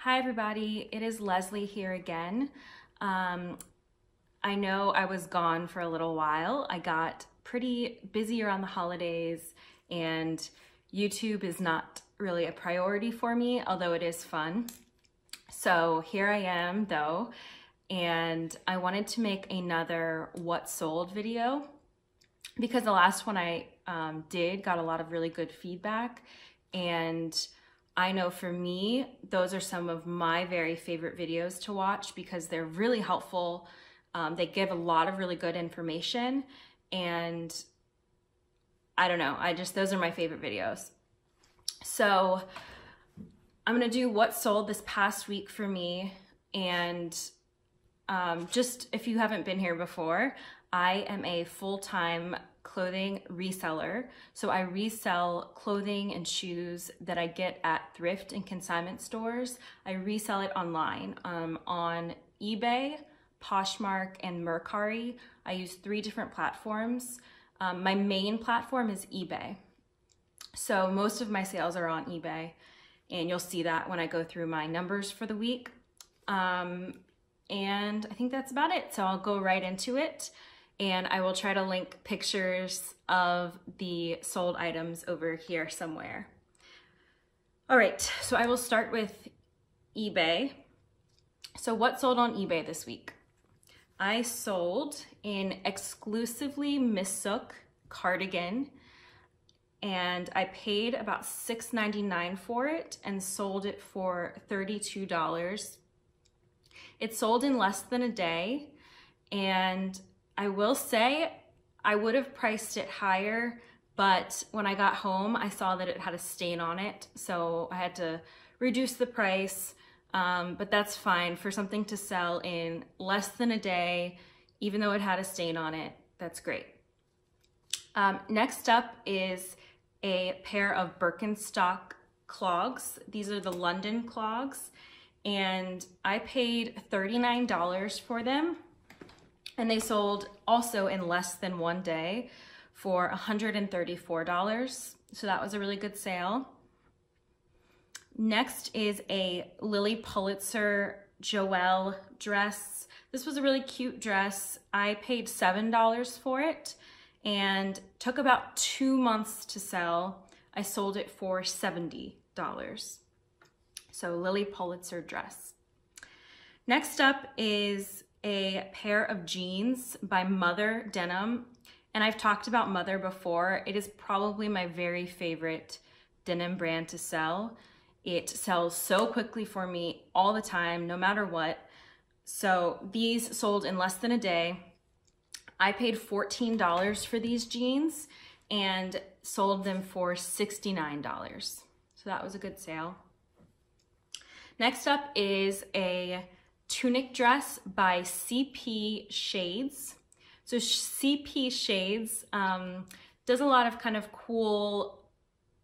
Hi everybody, it is Leslie here again. I know I was gone for a little while. I got pretty busy around the holidays and YouTube is not really a priority for me, although it is fun. So here I am though, and I wanted to make another what sold video because the last one I did got a lot of really good feedback, and I know for me, those are some of my very favorite videos to watch because they're really helpful. They give a lot of really good information, and I don't know, those are my favorite videos. So I'm gonna do what sold this past week for me, and just if you haven't been here before, I am a full-time clothing reseller. So I resell clothing and shoes that I get at thrift and consignment stores. I resell it online on eBay, Poshmark, and Mercari. I use 3 different platforms. My main platform is eBay. So most of my sales are on eBay, and you'll see that when I go through my numbers for the week. And I think that's about it. So I'll go right into it. And I will try to link pictures of the sold items over here somewhere. All right, so I will start with eBay. So what sold on eBay this week? I sold an exclusively Missook cardigan, and I paid about $6.99 for it and sold it for $32. It sold in less than a day, and I will say I would have priced it higher, but when I got home, I saw that it had a stain on it, so I had to reduce the price, but that's fine for something to sell in less than a day, even though it had a stain on it. That's great. Next up is a pair of Birkenstock clogs. These are the London clogs, and I paid $39 for them. And they sold also in less than one day for $134. So that was a really good sale. Next is a Lily Pulitzer Joelle dress. This was a really cute dress. I paid $7 for it and took about 2 months to sell. I sold it for $70. So Lily Pulitzer dress. Next up is a pair of jeans by Mother Denim. And I've talked about Mother before. It is probably my very favorite denim brand to sell. It sells so quickly for me all the time, no matter what. So these sold in less than a day. I paid $14 for these jeans and sold them for $69. So that was a good sale. Next up is a tunic dress by CP Shades. So CP Shades does a lot of kind of cool,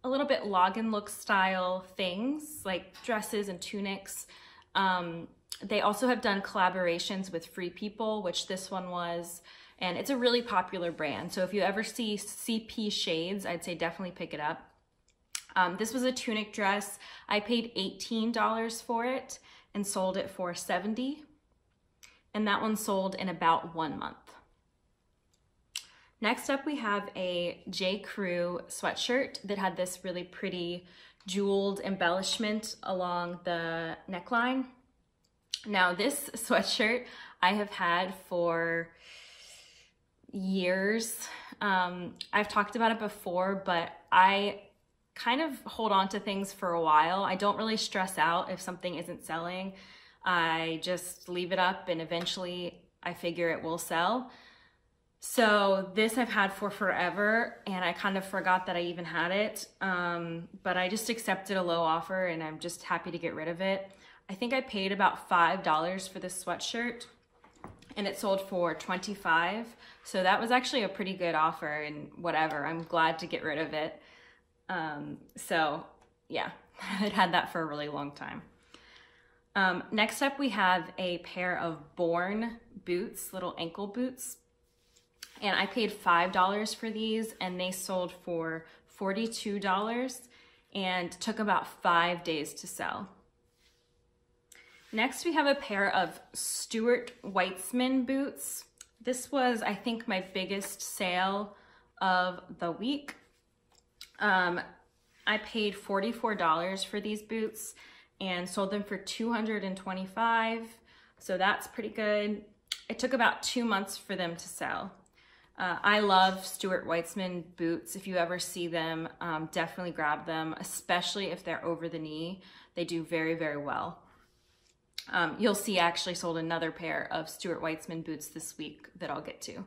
a little bit login look style things like dresses and tunics. They also have done collaborations with Free People, which this one was, and it's a really popular brand. So if you ever see CP Shades, I'd say definitely pick it up. This was a tunic dress. I paid $18 for it and sold it for $70. And that one sold in about 1 month. Next up, we have a J. Crew sweatshirt that had this really pretty jeweled embellishment along the neckline. Now this sweatshirt I have had for years. I've talked about it before, but I kind of hold on to things for a while. I don't really stress out if something isn't selling. I just leave it up and eventually I figure it will sell. So this I've had for forever, and I kind of forgot that I even had it, but I just accepted a low offer and I'm just happy to get rid of it. I think I paid about $5 for this sweatshirt and it sold for $25. So that was actually a pretty good offer, and whatever, I'm glad to get rid of it. So yeah, I'd had that for a really long time. Next up, we have a pair of Born boots, little ankle boots. And I paid $5 for these, and they sold for $42 and took about 5 days to sell. Next, we have a pair of Stuart Weitzman boots. This was, I think, my biggest sale of the week. I paid $44 for these boots and sold them for $225, so that's pretty good. It took about 2 months for them to sell. I love Stuart Weitzman boots. If you ever see them, definitely grab them, especially if they're over the knee. They do very, very well. You'll see I actually sold another pair of Stuart Weitzman boots this week that I'll get to.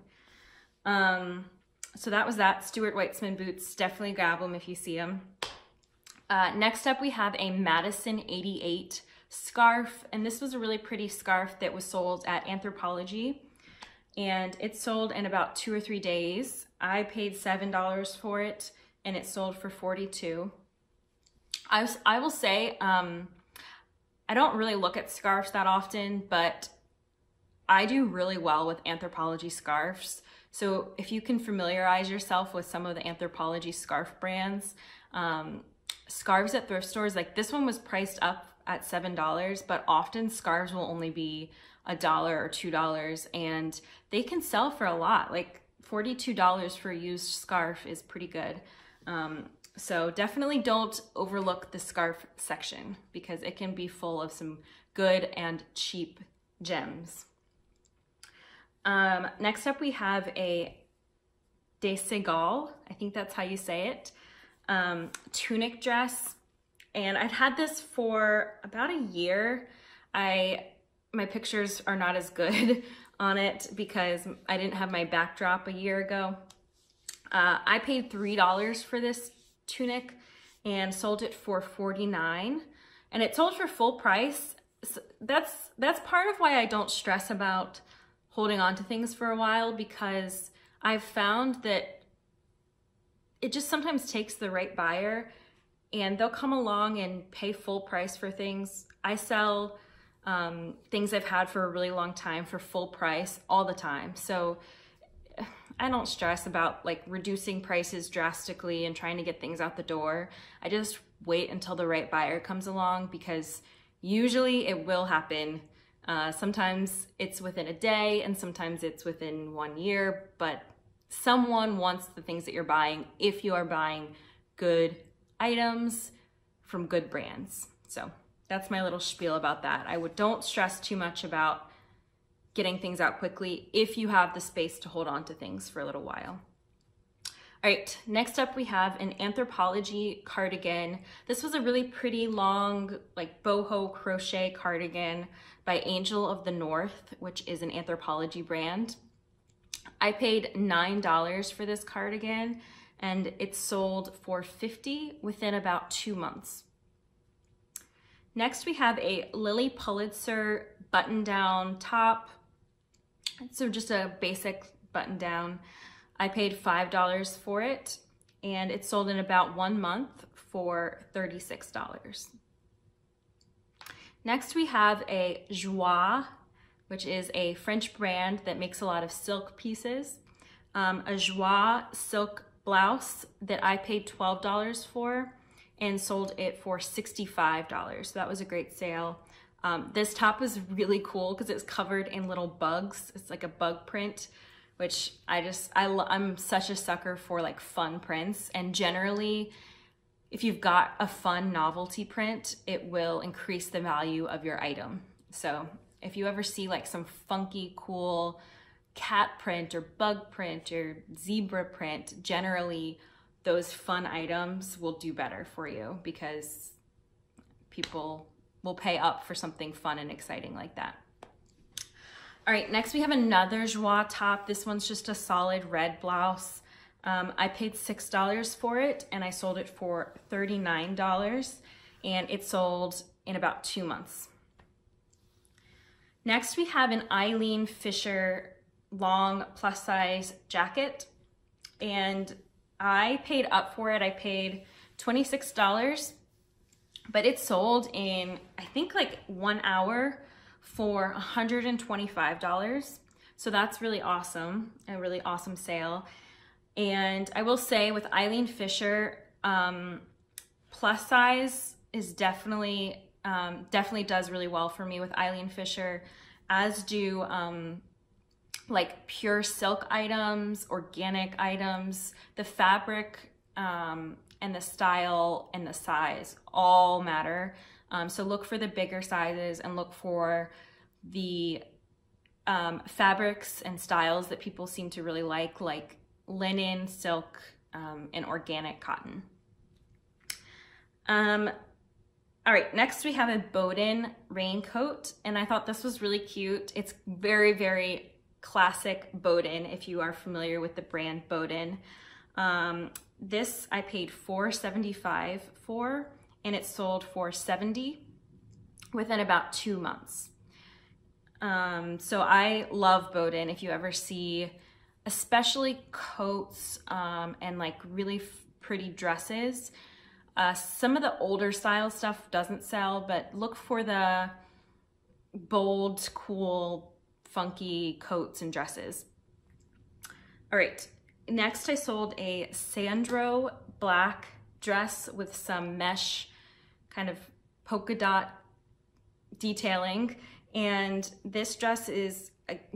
So that was that, Stuart Weitzman boots. Definitely grab them if you see them. Next up, we have a Madison 88 scarf, and this was a really pretty scarf that was sold at Anthropologie, and it sold in about 2 or 3 days. I paid $7 for it, and it sold for $42. I will say, I don't really look at scarves that often, but I do really well with Anthropologie scarves. So if you can familiarize yourself with some of the Anthropologie scarf brands, scarves at thrift stores, like this one was priced up at $7, but often scarves will only be $1 or $2, and they can sell for a lot. Like $42 for a used scarf is pretty good. So definitely don't overlook the scarf section because it can be full of some good and cheap gems. Next up, we have a de Segal, I think that's how you say it, tunic dress. And I'd had this for about a year. My pictures are not as good on it because I didn't have my backdrop a year ago. I paid $3 for this tunic and sold it for $49, and it sold for full price. So that's part of why I don't stress about holding on to things for a while, because I've found that it just sometimes takes the right buyer and they'll come along and pay full price for things. I sell things I've had for a really long time for full price all the time. So I don't stress about like reducing prices drastically and trying to get things out the door. I just wait until the right buyer comes along, because usually it will happen. Sometimes it's within a day and sometimes it's within 1 year, but someone wants the things that you're buying if you are buying good items from good brands. So that's my little spiel about that. Don't stress too much about getting things out quickly if you have the space to hold on to things for a little while. All right, next up we have an Anthropologie cardigan. This was a really pretty long, like boho crochet cardigan by Angel of the North, which is an Anthropologie brand. I paid $9 for this cardigan, and it sold for $50 within about 2 months. Next we have a Lily Pulitzer button-down top. So just a basic button down. I paid $5 for it, and it sold in about 1 month for $36. Next we have a Joie, which is a French brand that makes a lot of silk pieces. A Joie silk blouse that I paid $12 for and sold it for $65. So that was a great sale. This top was really cool because it's covered in little bugs. It's like a bug print, which I'm such a sucker for like fun prints. And generally, if you've got a fun novelty print, it will increase the value of your item. So if you ever see like some funky, cool cat print or bug print or zebra print, generally those fun items will do better for you because people will pay up for something fun and exciting like that. All right, next we have another Joie top. This one's just a solid red blouse. I paid $6 for it and I sold it for $39, and it sold in about 2 months. Next we have an Eileen Fisher long plus size jacket, and I paid up for it. I paid $26, but it sold in, I think, like 1 hour for $125. So that's really awesome, a really awesome sale. And I will say with Eileen Fisher, plus size is definitely definitely does really well for me with Eileen Fisher, as do like pure silk items, organic items. The fabric and the style and the size all matter. So look for the bigger sizes and look for the fabrics and styles that people seem to really like linen, silk, and organic cotton. All right, next we have a Bowden raincoat, and I thought this was really cute. It's very, very classic Bowden, if you are familiar with the brand Bowden. This I paid $4.75 for, and it sold for $70 within about 2 months. So I love Bowden. If you ever see, especially coats and like really pretty dresses, some of the older style stuff doesn't sell, but look for the bold, cool, funky coats and dresses. All right, next I sold a Sandro black dress with some mesh kind of polka dot detailing. And this dress is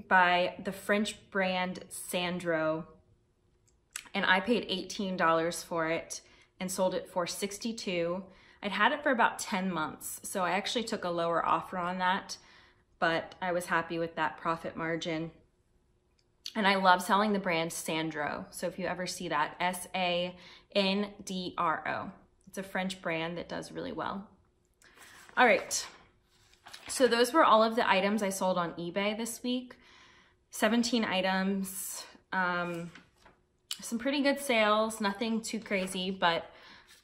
by the French brand Sandro, and I paid $18 for it and sold it for $62. I'd had it for about 10 months, so I actually took a lower offer on that, but I was happy with that profit margin. And I love selling the brand Sandro, so if you ever see that, S-A-N-D-R-O. It's a French brand that does really well. All right. So those were all of the items I sold on eBay this week. 17 items, some pretty good sales, nothing too crazy, but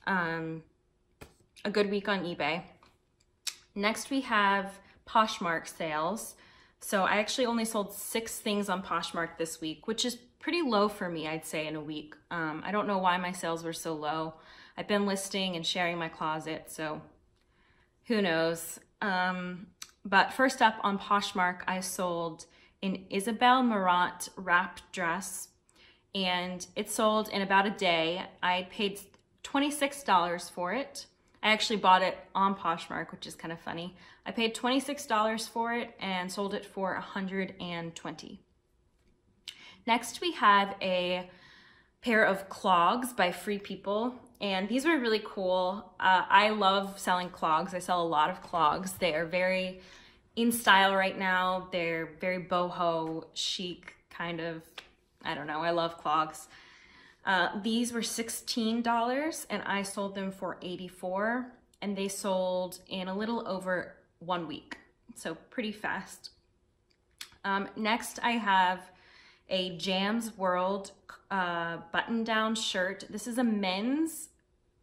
a good week on eBay. Next we have Poshmark sales. So I actually only sold 6 things on Poshmark this week, which is pretty low for me, I'd say, in a week. I don't know why my sales were so low. I've been listing and sharing my closet, so who knows. But first up on Poshmark, I sold an Isabel Marant wrapped dress, and it sold in about a day. I paid $26 for it. I actually bought it on Poshmark, which is kind of funny. I paid $26 for it and sold it for $120. Next, we have a pair of clogs by Free People, and these were really cool. I love selling clogs. I sell a lot of clogs. They are very in style right now. They're very boho chic kind of, I don't know, I love clogs. These were $16 and I sold them for $84, and they sold in a little over 1 week, so pretty fast. Next I have a Jam's World button-down shirt. This is a men's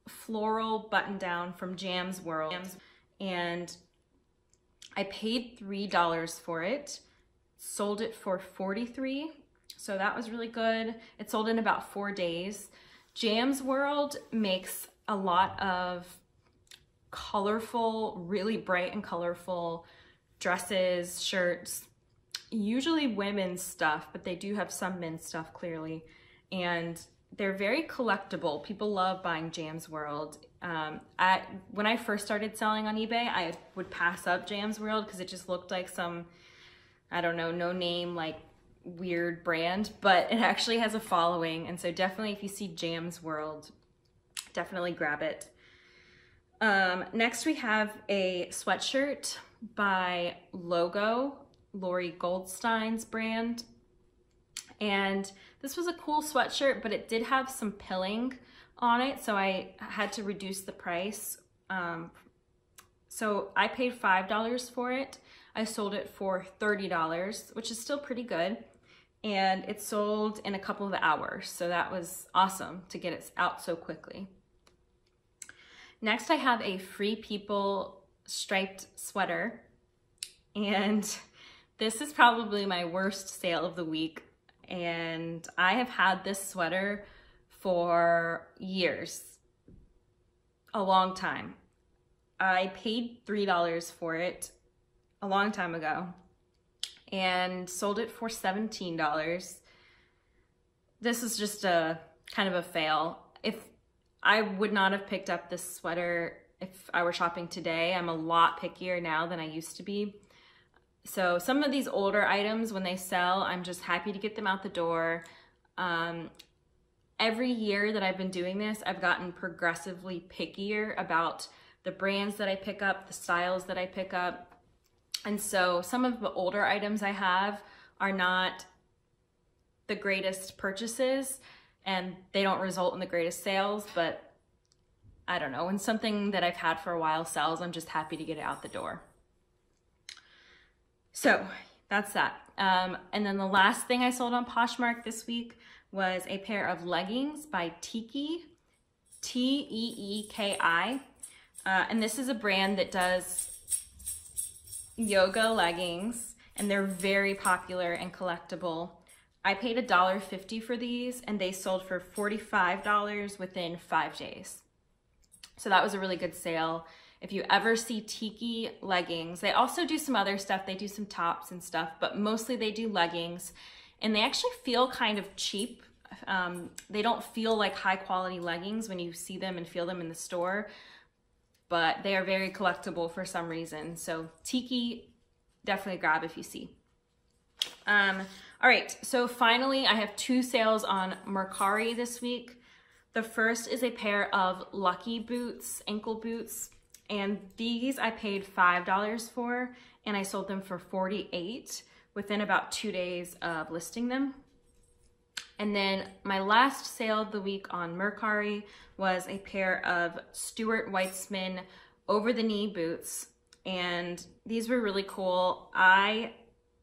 floral button-down from Jam's World, and I paid $3 for it, sold it for $43, so that was really good. It sold in about 4 days. Jam's World makes a lot of colorful, really bright and colorful dresses, shirts, usually women's stuff, but they do have some men's stuff clearly, and they're very collectible. People love buying Jam's World. When I first started selling on eBay, I would pass up Jam's World because it just looked like some, I don't know, no name, like weird brand, but it actually has a following, and so definitely if you see Jam's World, definitely grab it. Next we have a sweatshirt by Logo, Lori Goldstein's brand, and this was a cool sweatshirt, but it did have some pilling on it, so I had to reduce the price. So I paid $5 for it. I sold it for $30, which is still pretty good, and it sold in a couple of hours, so that was awesome to get it out so quickly. Next I have a Free People striped sweater, and this is probably my worst sale of the week, and I have had this sweater for years, a long time. I paid $3 for it a long time ago and sold it for $17. This is just a kind of a fail. If I would not have picked up this sweater if I were shopping today. I'm a lot pickier now than I used to be. So some of these older items, when they sell, I'm just happy to get them out the door. Every year that I've been doing this, I've gotten progressively pickier about the brands that I pick up, the styles that I pick up. And so some of the older items I have are not the greatest purchases and they don't result in the greatest sales, but I don't know, when something that I've had for a while sells, I'm just happy to get it out the door. So that's that. And then the last thing I sold on Poshmark this week was a pair of leggings by Teeki, T-E-E-K-I. And this is a brand that does yoga leggings, and they're very popular and collectible. I paid $1.50 for these, and they sold for $45 within 5 days. So that was a really good sale. If you ever see Teeki leggings, they also do some other stuff. They do some tops and stuff, but mostly they do leggings. And they actually feel kind of cheap. They don't feel like high quality leggings when you see them and feel them in the store, but they are very collectible for some reason. So Teeki, definitely grab if you see. All right, so finally I have 2 sales on Mercari this week. The first is a pair of Lucky boots, ankle boots, and these I paid $5 for, and I sold them for $48 within about 2 days of listing them. And then my last sale of the week on Mercari was a pair of Stuart Weitzman over-the-knee boots, and these were really cool. I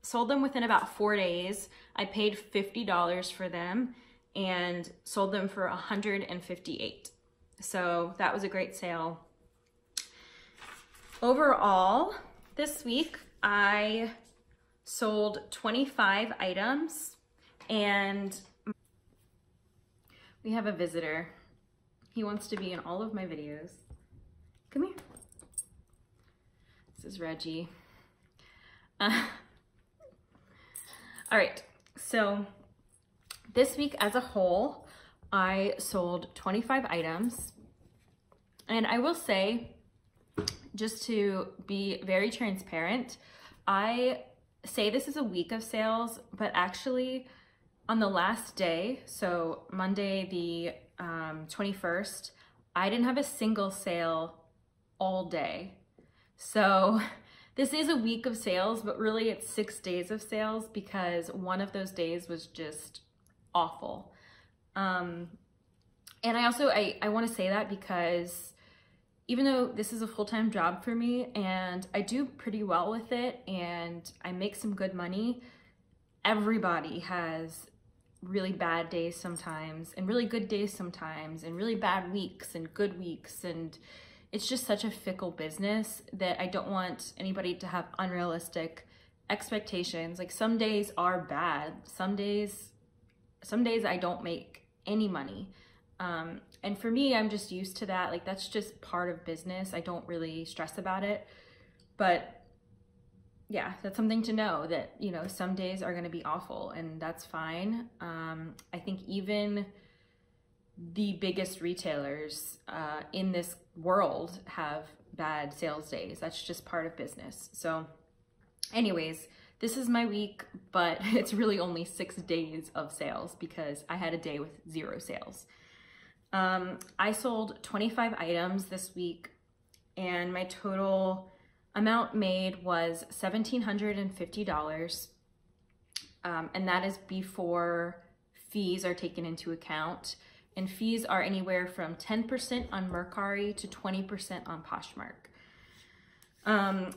sold them within about 4 days. I paid $50 for them and sold them for $158. So that was a great sale. Overall, this week I sold 25 items, and we have a visitor. He wants to be in all of my videos. Come here. This is Reggie. All right, so this week as a whole, I sold 25 items. And I will say, just to be very transparent, I say this is a week of sales, but actually on the last day, so Monday the 21st, I didn't have a single sale all day. So this is a week of sales, but really it's 6 days of sales because one of those days was just awful. And I want to say that because even though this is a full-time job for me and I do pretty well with it and I make some good money, everybody has really bad days sometimes and really good days sometimes and really bad weeks and good weeks, and it's just such a fickle business that I don't want anybody to have unrealistic expectations. Like some days are bad, some days I don't make any money. And for me, I'm just used to that. Like that's just part of business. I don't really stress about it, but yeah, that's something to know that, you know, some days are going to be awful and that's fine. I think even the biggest retailers, in this world have bad sales days. That's just part of business. So anyways, this is my week, but it's really only 6 days of sales because I had a day with 0 sales. I sold 25 items this week and my total amount made was $1,750. And that is before fees are taken into account. And fees are anywhere from 10% on Mercari to 20% on Poshmark.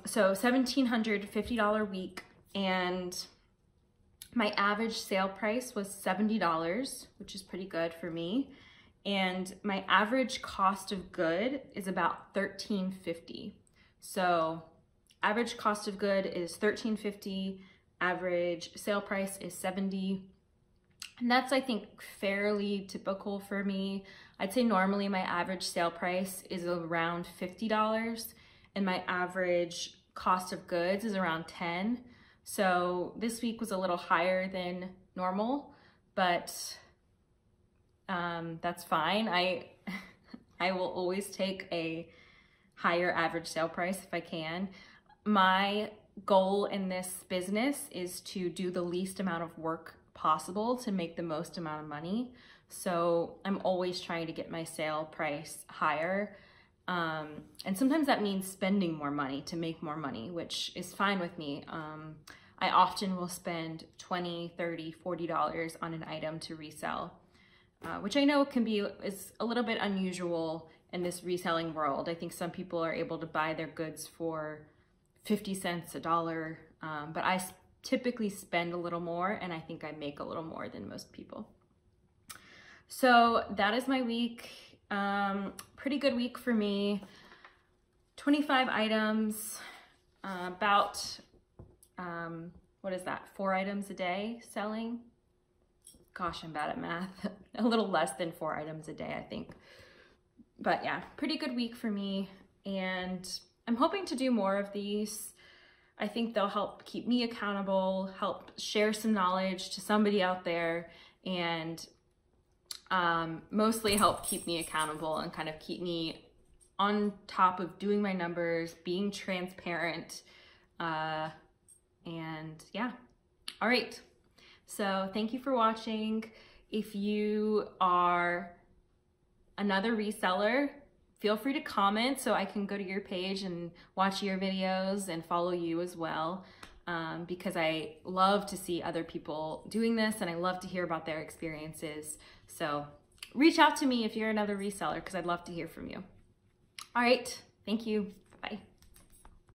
So $1,750 week, and my average sale price was $70, which is pretty good for me. And my average cost of good is about $13.50. So average cost of good is $13.50, average sale price is $70. And that's, I think, fairly typical for me. I'd say normally my average sale price is around $50 and my average cost of goods is around $10. So this week was a little higher than normal, but that's fine. I will always take a higher average sale price if I can. My goal in this business is to do the least amount of work possible to make the most amount of money. So I'm always trying to get my sale price higher. And sometimes that means spending more money to make more money, which is fine with me. I often will spend $20, $30, $40 on an item to resell, which I know is a little bit unusual in this reselling world. I think some people are able to buy their goods for 50 cents, $1, but I typically spend a little more, and I think I make a little more than most people. So that is my week. Pretty good week for me. 25 items, about, what is that, 4 items a day selling? Gosh, I'm bad at math. A little less than 4 items a day, I think. But yeah, pretty good week for me. And I'm hoping to do more of these. I think they'll help keep me accountable, help share some knowledge to somebody out there, and mostly help keep me accountable and kind of keep me on top of doing my numbers, being transparent, and yeah. All right, so thank you for watching. If you are another reseller, feel free to comment so I can go to your page and watch your videos and follow you as well, because I love to see other people doing this and I love to hear about their experiences. So reach out to me if you're another reseller, because I'd love to hear from you. All right, thank you.